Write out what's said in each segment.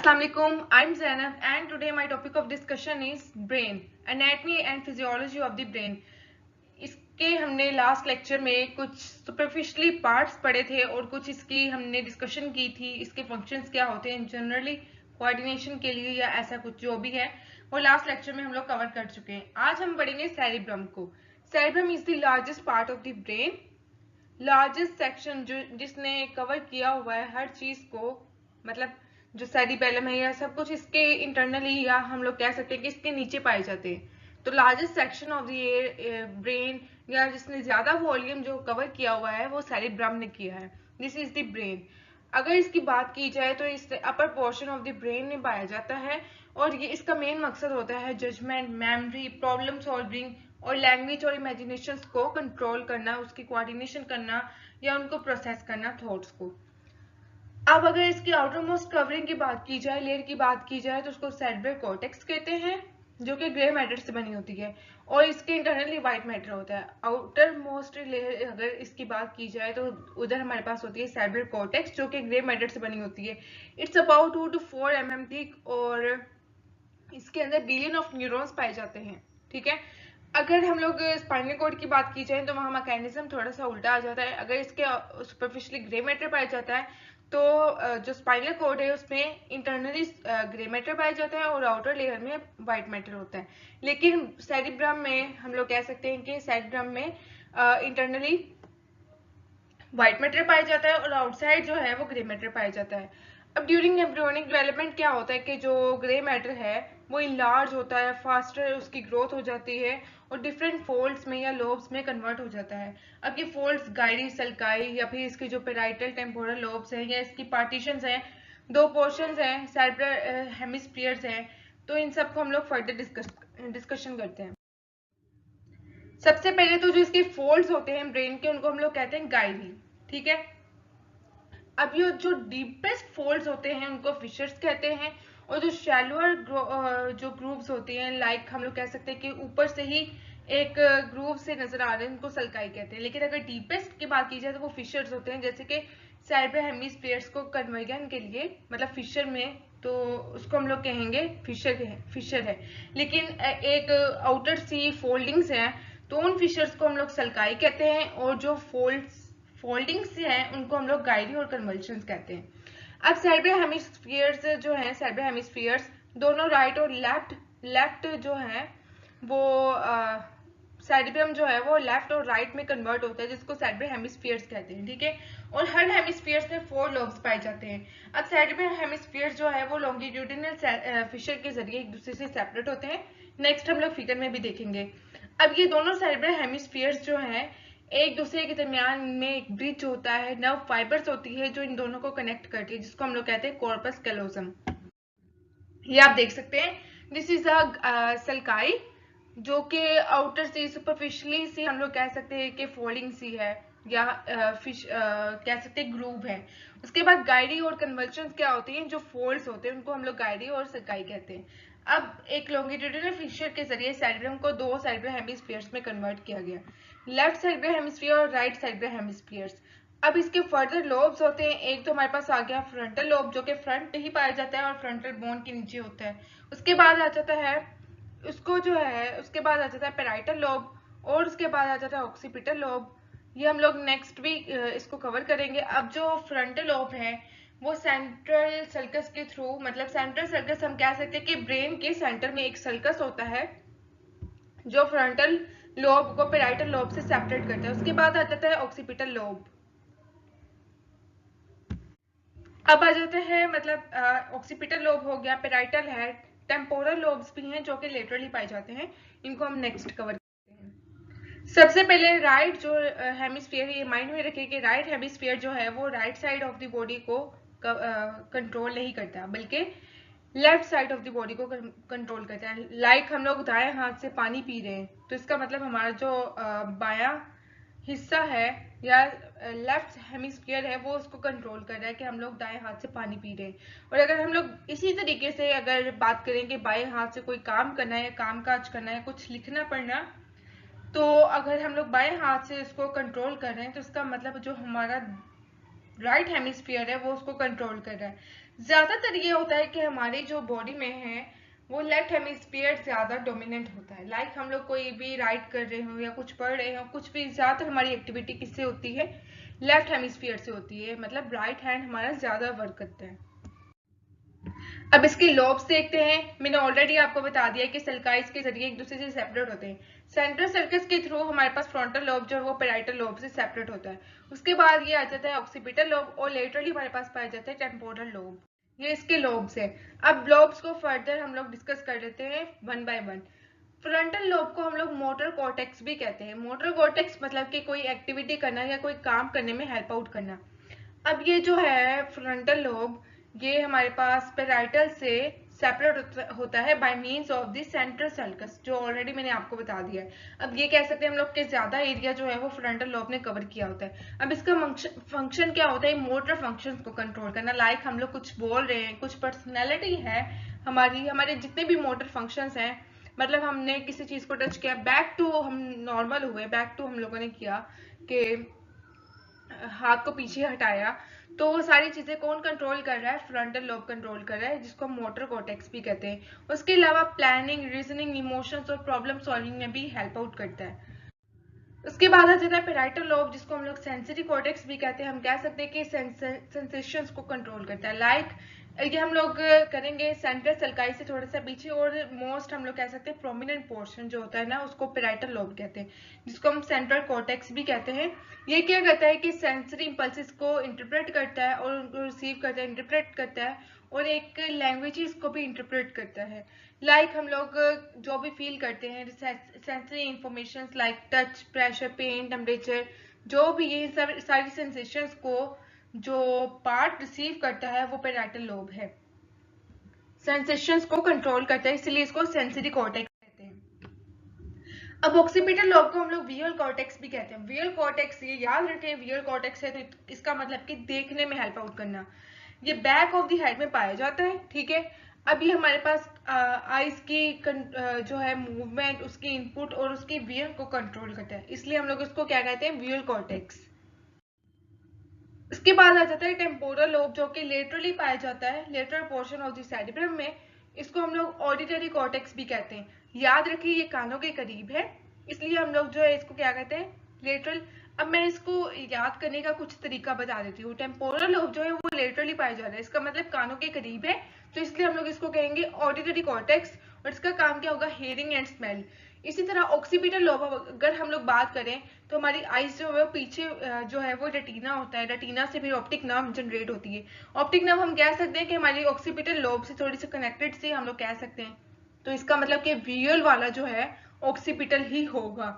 Assalamualaikum, I'm Zainab and today my topic of discussion is brain, anatomy and physiology of the brain. इसके हमने last lecture में कुछ superficially parts पढ़े थे और कुछ इसकी हमने डिस्कशन की थी, इसके फंक्शंस क्या होते हैं जनरली कोऑर्डिनेशन के लिए या ऐसा कुछ जो भी है वो लास्ट लेक्चर में हम लोग कवर कर चुके हैं। आज हम पढ़ेंगे सेरिब्रम को। Cerebrum is the largest part of the brain, largest section जो जिसने कवर किया हुआ है हर चीज को, मतलब जो सेरिबेलम है या सब कुछ इसके इंटरनली या हम लोग कह सकते हैं कि इसके नीचे पाए जाते हैं। तो largest section of the brain या जिसने ज्यादा वॉल्यूम जो कवर किया हुआ है वो सेरिब्रम ने किया है। This is the brain. अगर इसकी बात की जाए तो इस upper portion of the brain में पाया जाता है और ये इसका मेन मकसद होता है जजमेंट, मेमोरी, प्रॉब्लम सॉल्विंग और लैंग्वेज और इमेजिनेशन को कंट्रोल करना, उसकी कोऑर्डिनेशन करना या उनको प्रोसेस करना थॉट्स को। अब अगर इसकी आउटर मोस्ट कवरिंग की बात की जाए, लेयर की बात की जाए, तो उसको सेरेब्रल कॉर्टेक्स कहते हैं जो कि ग्रे मैटर से बनी होती है और इसके इंटरनली व्हाइट मैटर होता है। आउटर मोस्ट लेयर अगर इसकी बात की जाए तो उधर हमारे पास होती है सेरेब्रल कॉर्टेक्स जो कि ग्रे मैटर से बनी होती है। It's about 2 to 4 mm thick और इसके अंदर बिलियन ऑफ न्यूरॉन्स पाए जाते हैं। ठीक है, अगर हम लोग स्पाइनल कॉर्ड की बात की जाए तो वहां मैकेनिज्म थोड़ा सा उल्टा आ जाता है। अगर इसके सुपरफिशियली ग्रे मैटर पाया जाता है तो जो स्पाइनल कॉर्ड है उसमें इंटरनली ग्रे मैटर पाया जाता है और आउटर लेयर में व्हाइट मैटर होता है। लेकिन सेरिब्रम में हम लोग कह सकते हैं कि सेरिब्रम में इंटरनली व्हाइट मैटर पाया जाता है और आउटसाइड जो है वो ग्रे मैटर पाया जाता है। अब ड्यूरिंग एम्ब्रियोनिक डेवलपमेंट क्या होता है कि जो ग्रे मैटर है वो इनलार्ज होता है, फास्टर उसकी ग्रोथ हो जाती है और डिफरेंट फोल्ड्स में या लोब्स में कन्वर्ट हो जाता है। अब ये फोल्ड्स गाइरी, सल्काई या फिर इसके जो पेराइटल टेम्पोरल लोब्स हैं या इसकी पार्टीशंस हैं, दो पोर्शंस हैं, सेरेब्रल हेमिस्फीयर्स हैं, तो इन सबको हम लोग फर्दर डिस्कशन करते हैं। सबसे पहले तो जो इसके फोल्ड्स होते हैं ब्रेन के उनको हम लोग कहते हैं गाइरी। ठीक है, अब ये जो डीपेस्ट फोल्ड्स होते हैं उनको फिशर्स कहते हैं और जो शैलोअर जो ग्रूव्स होते हैं, लाइक हम लोग कह सकते हैं कि ऊपर से ही एक ग्रूव से नजर आ रहे हैं, उनको सल्काई कहते हैं। लेकिन अगर डीपेस्ट की बात की जाए तो वो फिशर्स होते हैं, जैसे कि सेरेब्रल हेमिस्फीयर्स को कन्वर्जन के लिए मतलब फिशर में तो उसको हम लोग कहेंगे फिशर है। लेकिन एक आउटर सी फोल्डिंग्स हैं तो उन फिशर्स को हम लोग सल्काई कहते हैं और जो फोल्डिंग्स हैं उनको हम लोग गाइरी और कन्वल्शंस कहते हैं। अब सेरेब्रल हेमिस्फीयर्स जो हैं, सेरेब्रल हेमिस्फीयर्स दोनों राइट और लेफ्ट जो है वो सेरेब्रम जो है वो लेफ्ट और राइट में कन्वर्ट होता है जिसको सेरेब्रल हेमिस्फीयर्स कहते हैं। ठीक है, और हर हेमिस्फीयर्स में 4 लोब्स पाए जाते हैं। अब सेरेब्रल हेमिस्फीयर्स जो है वो लॉन्गिट्यूडिनल फिशर के जरिए एक दूसरे से सेपरेट होते हैं। नेक्स्ट हम लोग फिगर में भी देखेंगे। अब ये दोनों सेरेब्रल हेमिस्फीयर्स जो हैं एक दूसरे के दरमियान में एक ब्रिज होता है, नर्व फाइबर्स होती है जो इन दोनों को कनेक्ट करती है, जिसको हम लोग कहते हैं कॉर्पस कैलोसम। ये आप देख सकते हैं, दिस इज अ सल्काई जो कि आउटर से सुपरफिशियली से हम लोग कह सकते हैं कि फोल्डिंग सी है या फिश कह सकते हैं ग्रूव है। उसके बाद गाइरी और कन्वल्शंस क्या होती हैं, जो फोल्ड्स होते हैं उनको हम लोग गाइरी और सल्काई कहते हैं। अब एक लॉन्गिट्यूडिनल फिशर के जरिए सेरेब्रम को 2 सेरेब्रल हेमिस्फीयर्स में कन्वर्ट किया गया, लेफ्ट सेरेब्रल हेमिस्फीयर और राइट सेरेब्रल हेमिस्फीयर्स। अब इसके फर्दर लोब्स होते हैं, एक तो हमारे पास आ गया फ्रंटल लोब जो कि फ्रंट ही पाया जाता है और फ्रंटल बोन के नीचे होता है। उसके बाद आ जाता है उसको जो है उसके बाद आ जाता है पेराइटल लोब और उसके बाद आ जाता है ऑक्सीपिटल लोब। ये हम लोग नेक्स्ट वीक इसको कवर करेंगे। अब जो फ्रंटल लोब है वो सेंट्रल सर्कस के थ्रू, मतलब सेंट्रल सर्कस हम कह सकते हैं कि ब्रेन के सेंटर में एक सर्कस होता है जो फ्रंटल लोब को पेराइटल लोब से सेपरेट करता है। उसके बाद आ जाता है ऑक्सीपिटल लोब। अब आ जाते हैं मतलब ऑक्सीपिटल लोब हो गया, पेराइटल है, टेम्पोरल लोब्स भी हैं जो कि लेटरली पाए जाते हैं, इनको हम नेक्स्ट कवर करते हैं। सबसे पहले राइट जो हेमिस्फीयर है, ये माइंड में रखिए कि राइट हेमिस्फीयर जो है वो right side of the body को कंट्रोल नहीं करता बल्कि left side of the body को कंट्रोल करता है। लाइक हम लोग दाएं हाथ से पानी पी रहे हैं तो इसका मतलब हमारा जो बायां हिस्सा है या लेफ्ट हेमिस्फीयर है वो उसको कंट्रोल कर रहा है कि हम लोग दाएं हाथ से पानी पी रहे हैं। और अगर हम लोग इसी तरीके से अगर बात करें कि बाएं हाथ से कोई काम करना है, काम काज करना है, कुछ लिखना पढ़ना, तो अगर हम लोग बाएं हाथ से इसको कंट्रोल कर रहे हैं तो इसका मतलब जो हमारा राइट हेमिस्फीयर है वो उसको कंट्रोल कर रहा है। ज्यादातर ये होता है कि हमारी जो बॉडी में है वो लेफ्ट हेमिस्फीयर ज्यादा डोमिनेंट होता है। लाइक हम लोग कोई भी राइड कर रहे हो या कुछ पढ़ रहे हो, कुछ भी, ज्यादातर हमारी एक्टिविटी किससे होती है? लेफ्ट हेमिस्फीयर से होती है, मतलब राइट हैंड हमारा ज्यादा वर्क करता है। अब इसके लोब्स देखते हैं। मैंने ऑलरेडी आपको बता दिया कि सल्काइस के जरिए एक दूसरे से सेपरेट होते हैं। सेंट्रल सर्कस के थ्रू हमारे पास फ्रंटल लोब जो है वो पैराइटल लोब से सेपरेट होता है। उसके बाद ये आ जाता है ऑक्सीपिटल लोब और लेटरली हमारे पास पाया जाता है टेम्पोरल लोब। ये इसके लोब्स है। अब लोब्स को फर्दर हम लोग डिस्कस कर लेते हैं one by one. Frontal lobe को हम लोग मोटर कॉर्टेक्स भी कहते हैं। मोटर कॉर्टेक्स मतलब कि कोई एक्टिविटी करना या कोई काम करने में हेल्प आउट करना। अब ये जो है फ्रंटल लोब, ये हमारे पास पैराइटल से सेपरेट होता है by means of the central sulcus, जो ऑलरेडी मैंने आपको बता दिया है। अब ये कह सकते हैं हम लोग के ज्यादा एरिया जो है वो फ्रंटल लोब ने कवर किया होता है। अब इसका फंक्शन क्या होता है? मोटर फंक्शंस को कंट्रोल करना। लाइक हम लोग कुछ बोल रहे हैं, कुछ पर्सनैलिटी है हमारी, हमारे जितने भी मोटर फंक्शंस हैं, मतलब हमने किसी चीज को टच किया, बैक टू हम नॉर्मल हुए, बैक टू हम लोगों ने किया कि हाथ को पीछे हटाया, तो वो सारी चीजें कौन कंट्रोल कर रहा है? फ्रंटल लोब कंट्रोल कर रहा है, जिसको मोटर कॉर्टेक्स भी कहते हैं। उसके अलावा प्लानिंग, रीजनिंग, इमोशंस और प्रॉब्लम सॉल्विंग में भी हेल्प आउट करता है। उसके बाद आ जाता है पैराइटल लोब, जिसको हम लोग सेंसरी कॉर्टेक्स भी कहते हैं। हम कह सकते हैं कि सेंसेशंस को कंट्रोल करता है। लाइक ये हम लोग करेंगे सेंट्रल सल्काई से थोड़ा सा पीछे, और मोस्ट हम लोग कह सकते हैं प्रोमिनेंट पोर्शन जो होता है ना, उसको पैराइटल लोब कहते हैं, जिसको हम सेंट्रल कॉर्टेक्स भी कहते हैं। ये क्या करता है कि सेंसरी इंपल्सेस को इंटरप्रेट करता है और उनको रिसीव करता है, इंटरप्रेट करता है, और एक लैंग्वेजेस को भी इंटरप्रेट करता है। लाइक हम लोग जो भी फील करते हैं sensory information like touch, pressure, pain, temperature, जो भी ये सब सारी सेंसेशंस को जो पार्ट रिसीव करता है वो पैराइटल लोब है, सेंसेशंस को कंट्रोल करता है, इसलिए इसको सेंसरी कॉर्टेक्स कहते हैं। अब ऑक्सीपिटल लोब को हम लोग विजुअल कॉर्टेक्स भी कहते हैं। विजुअल कॉर्टेक्स, ये याद रखें, विजुअल कॉर्टेक्स है तो इसका मतलब कि देखने में हेल्प आउट करना। ये बैक ऑफ द हेड में पाया जाता है, ठीक है। अब ये हमारे पास आईज की जो है मूवमेंट, उसकी इनपुट और उसकी विजन को कंट्रोल करता है, इसलिए हम लोग इसको क्या कहते हैं? Visual cortex. इसके बाद आ जाता है टेम्पोरल लोब, जो कि लेटरली पाया जाता है, lateral portion of the cerebrum में। इसको हम लोग ऑडिटरी कॉर्टेक्स भी कहते हैं। याद रखिए ये कानों के करीब है, इसलिए हम लोग जो है इसको क्या कहते हैं? लेटरल। अब मैं इसको याद करने का कुछ तरीका बता देती हूँ। टेम्पोरल लोब जो है वो लेटरली पाया जा रहा है, इसका मतलब कानों के करीब है, तो इसलिए हम लोग इसको कहेंगे ऑडिटरी कॉर्टेक्स, और इसका काम क्या होगा? Hearing and smell. इसी तरह ऑक्सीपिटल लोब अगर हम लोग बात करें तो हमारी आईज जो है वो पीछे जो है वो रेटिना होता है, रेटिना से फिर ऑप्टिक नर्व जनरेट होती है। ऑप्टिक नर्व हम कह सकते हैं कि हमारी ऑक्सीपिटल लोब से थोड़ी सी कनेक्टेड से हम लोग कह सकते हैं, तो इसका मतलब कि विजुअल वाला जो है ऑक्सीपिटल ही होगा।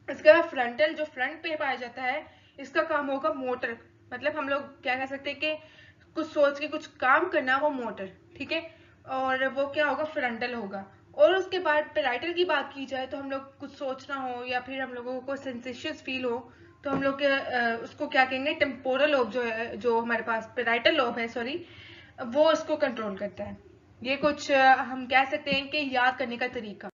इसका फ्रंटल जो फ्रंट पे पाया जाता है, इसका काम होगा मोटर, मतलब हम लोग क्या कह सकते हैं कि कुछ सोच के कुछ काम करना, वो मोटर, ठीक है, और वो क्या होगा? फ्रंटल होगा। और उसके बाद पैराइटल की बात की जाए तो हम लोग कुछ सोचना हो या फिर हम लोगों को सेंसेशंस फील हो, तो हम लोग उसको क्या कहेंगे? टेम्पोरल लोब जो है, जो हमारे पास पैराइटल लोब है, सॉरी, वो इसको कंट्रोल करता है। ये कुछ हम कह सकते हैं कि याद करने का तरीका।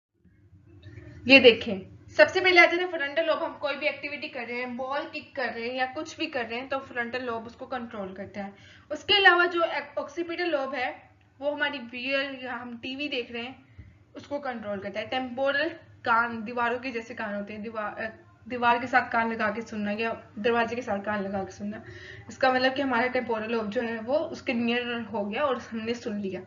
ये देखें, सबसे पहले आ जाता है फ्रंटल लोब। हम कोई भी एक्टिविटी कर रहे हैं, बॉल किक कर रहे हैं या कुछ भी कर रहे हैं, तो फ्रंटल लोब उसको कंट्रोल करता है। उसके अलावा जो ऑक्सीपिटल लोब है वो हमारी विजुअल, या हम टीवी देख रहे हैं, उसको कंट्रोल करता है। टेम्पोरल, कान, दीवारों के जैसे कान होते हैं, दीवार के साथ कान लगा के सुनना या दरवाजे के साथ कान लगा के सुनना, इसका मतलब कि हमारा टेम्पोरल लोब जो है वो उसके नियर हो गया और हमने सुन लिया।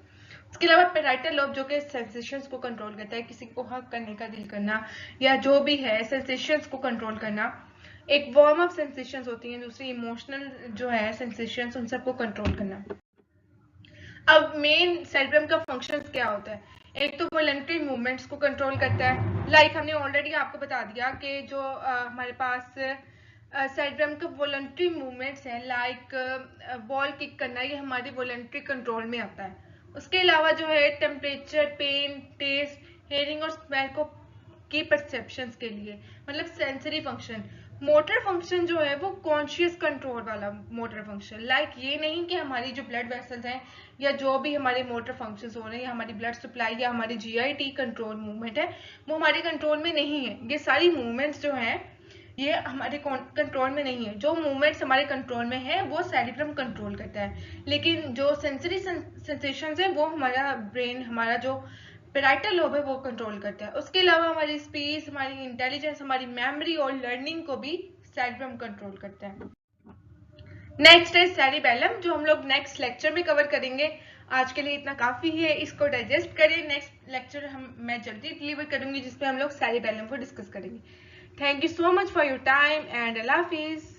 इसके अलावा पैराइटल लोब जो कि सेंसेशंस को कंट्रोल करता है, किसी को हक करने का दिल करना या जो भी है सेंसेशंस को कंट्रोल करना। एक वार्म अप सेंसेशंस होती हैं, दूसरी इमोशनल जो है सेंसेशंस, उन सबको कंट्रोल करना। अब मेन सेरिब्रम का फंक्शंस क्या होता है? एक तो वॉलंटरी मूवमेंट्स को कंट्रोल करता है। लाइक हमने ऑलरेडी आपको बता दिया कि जो हमारे पास सेरिब्रम के वॉलंटरी मूवमेंट्स हैं, लाइक बॉल किक करना, ये हमारे वॉलंटरी कंट्रोल में आता है। उसके अलावा जो है टेम्परेचर, पेन, टेस्ट, हेयरिंग और स्मेल को की परसेप्शंस के लिए, मतलब सेंसरी फंक्शन। मोटर फंक्शन जो है वो कॉन्शियस कंट्रोल वाला मोटर फंक्शन। लाइक ये नहीं कि हमारी जो ब्लड वेसल्स हैं या जो भी हमारे मोटर फंक्शंस हो रहे हैं, या हमारी ब्लड सप्लाई या हमारी GIT कंट्रोल मूवमेंट है, वो हमारे कंट्रोल में नहीं है। ये सारी मूवमेंट्स जो हैं ये हमारे कंट्रोल में नहीं है। जो मूवमेंट्स हमारे कंट्रोल में है वो सेरिब्रम कंट्रोल करता है, लेकिन जो सेंसरी सेंसेशंस है वो हमारा ब्रेन, हमारा जो पैराइटल लोब है वो कंट्रोल करता है। उसके अलावा हमारी स्पीच, हमारी इंटेलिजेंस, हमारी मेमोरी और लर्निंग को भी सेरिब्रम कंट्रोल करता है। नेक्स्ट है सेरिबेलम, जो हम लोग नेक्स्ट लेक्चर में कवर करेंगे। आज के लिए इतना काफी है, इसको डाइजेस्ट करें। नेक्स्ट लेक्चर मैं जल्दी डिलीवर करूंगी जिसपे हम लोग सेरिबेलम को डिस्कस करेंगे। Thank you so much for your time and Allah Hafiz.